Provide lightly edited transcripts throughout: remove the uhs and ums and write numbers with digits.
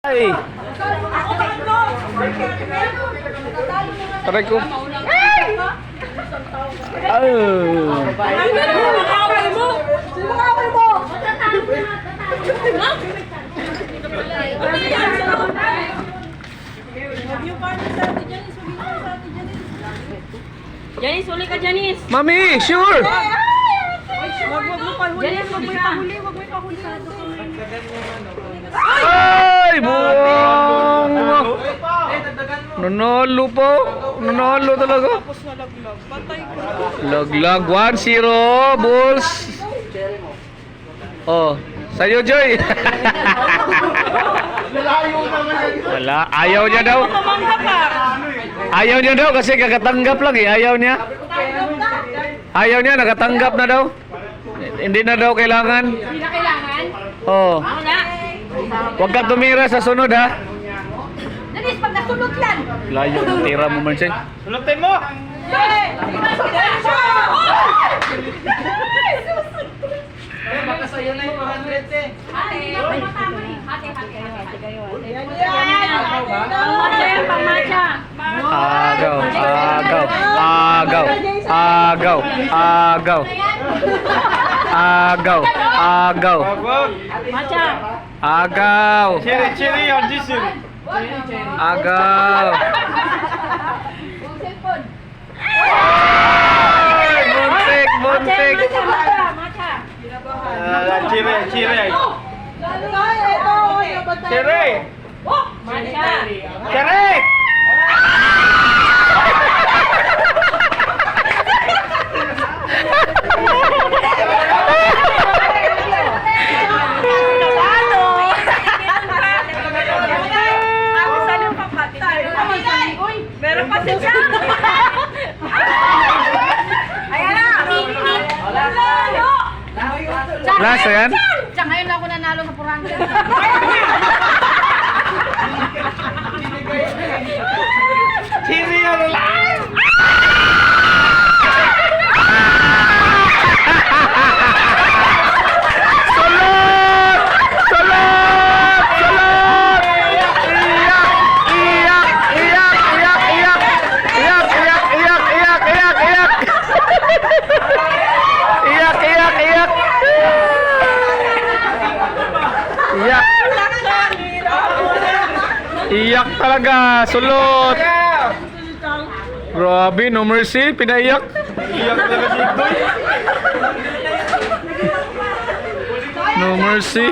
Ay! Aray ko. Janice, uli ka, Janice. Mami, sure! Janice, wag mo ipahuli, wag mo ipahuli. Ay, buwang! Nanalo po. Nanalo talaga. Laglag 1-0, Bulls. Oh, sa'yo, Joy. Wala, ayaw niya daw. Ayaw niya daw kasi kakatanggap lang eh. Ayaw niya. Ayaw niya, nakatanggap na daw. Hindi na daw kailangan. Hindi na kailangan? Oh. Ako na. Huwag ka tumira sa sunod ha. Janice, pag nasulot lang. Layo, tira mo man siya. Sulutin mo! Baka sa'yo na yung 400 eh. Pangmatcha. Agaw, agaw, agaw, agaw, agaw, agaw, agaw, Matcha. agaw, Chiri or jisiri? agaw. Ay, buntik, buntik. Matcha. Chiri. Chiri! Matcha. Chiri! Meron pa siya. Ayan na. Lalo. Last yan? Diyan ngayon na ako nanalo sa purang. Chiri ano lang! Salot! Salot! Salot! Iyak! Iyak! Iyak! Iyak! Iyak! Iyak! Iyak! Iyak! Iyak! Iyak! Iyak! Iyak! Iyak! Iyak! Iyak talaga! Sulot! Grabe, no mercy, pinaiyak. Iyak talaga si Igdoy. No mercy.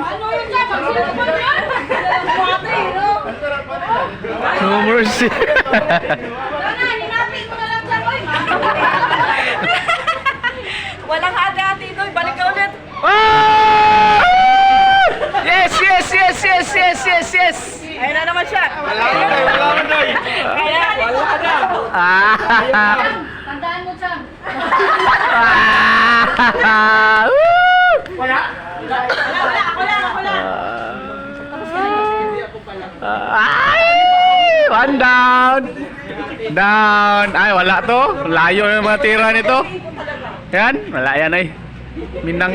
No mercy. Walang hati-hati doon. Balik ka ulit. Ah! Yes, yes, yes, yes, yes, yes, yes. Ayun na naman siya. Wala ka doy. Wala ka na. Ah! Tandaan mo siya. Ah! Woo! Wala. Ako lang. Ay! One down. Down. Ay, wala to. Layo yung mga tira nito. Yan, wala yan ay. Minang.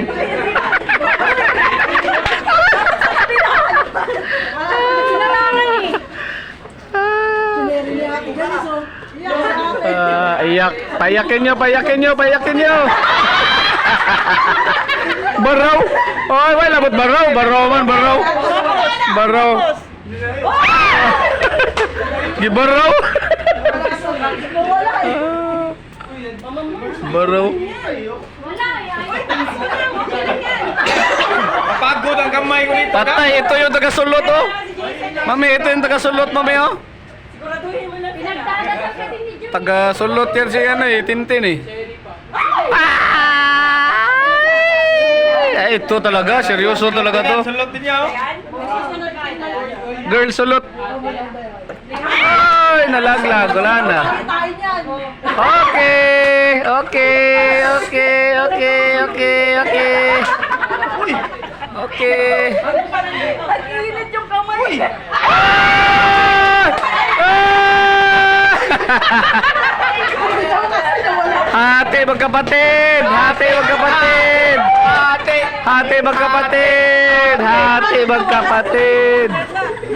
Iyak. Payakin nyo, payakin nyo, payakin nyo. Baraw. Oy, wala labot baraw. Baraw man, baraw. Baraw. Gibaraw. Baraw. Mapagod ang kamay ko nito. Patay, ito yung taga-sulot oh. Mami, ito yung taga-sulot, mami oh. Taga-sulot yan siya ano eh, Tintin eh. Ay, ito talaga, seryoso talaga to. Sulutin niya oh. Girl, sulot. Ay, nalaglag, wala na. Okay, okay, okay, okay, okay, okay. Okay. Nag-iinit yung kamay. Ah! Ah! Hati magkapatid! Hati magkapatid! Hati magkapatid! Hati magkapatid!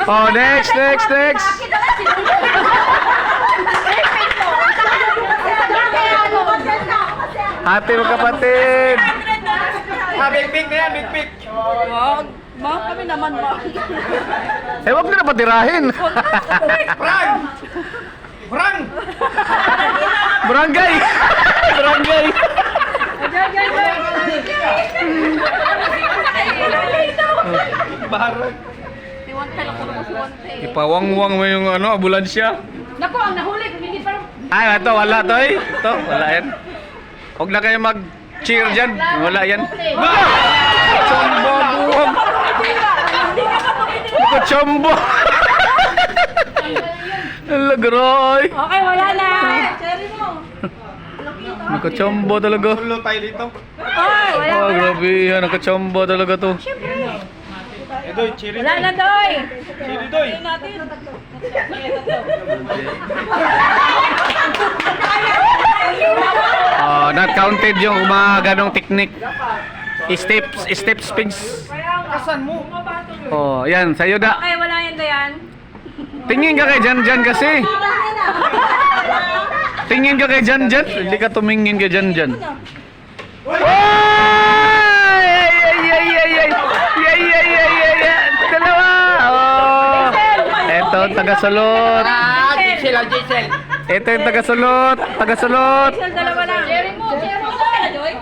Oh, next. Ate magkapatid. Big pick na yan, big pick. Wag. Ma'am, kami naman, ma'am. Eh, wag na patirahin. Frank! Frank! Barangay. Barangay. Barang. Si Wante, nakulong si Wante. Ipawangwang mo yung ambulansya. Naku, ang nahuli, hindi pa. Ay, ito, wala to eh. Ito, wala yan. Huwag na kayo mag-cheer dyan. Wala yan. Chombo, buwang. Chombo. Lagray. Okay, wala na. Cherry mo. Nakachombo talaga. Tulo tayo dito. Ay, wala, Oh, wala. grabe yan. Nakachombo talaga to. Doy, chiri Wala na, Doy. Chiri doy. Not counted yung mga ganong technique. Step spins. Kasan mo? Oh, yan. Sa'yo da. Okay, wala yan, Dayan. Tingin ka kay Jan kasi. Tingin ka kay Jan. Hindi ka tumingin kay Jan. Dalawa. Oh. Ito, taga-sulot. Giselle. Ito yung taga-sulot. Isang dalawa lang. Cherry mo, Joy.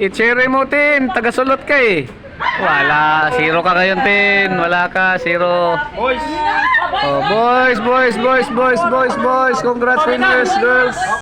I-cherry mo, Tin. Taga-sulot ka eh. Wala. Zero ka ngayon, Tin. Wala ka. Zero. Boys. Oh, boys. Congrats, winners, girls.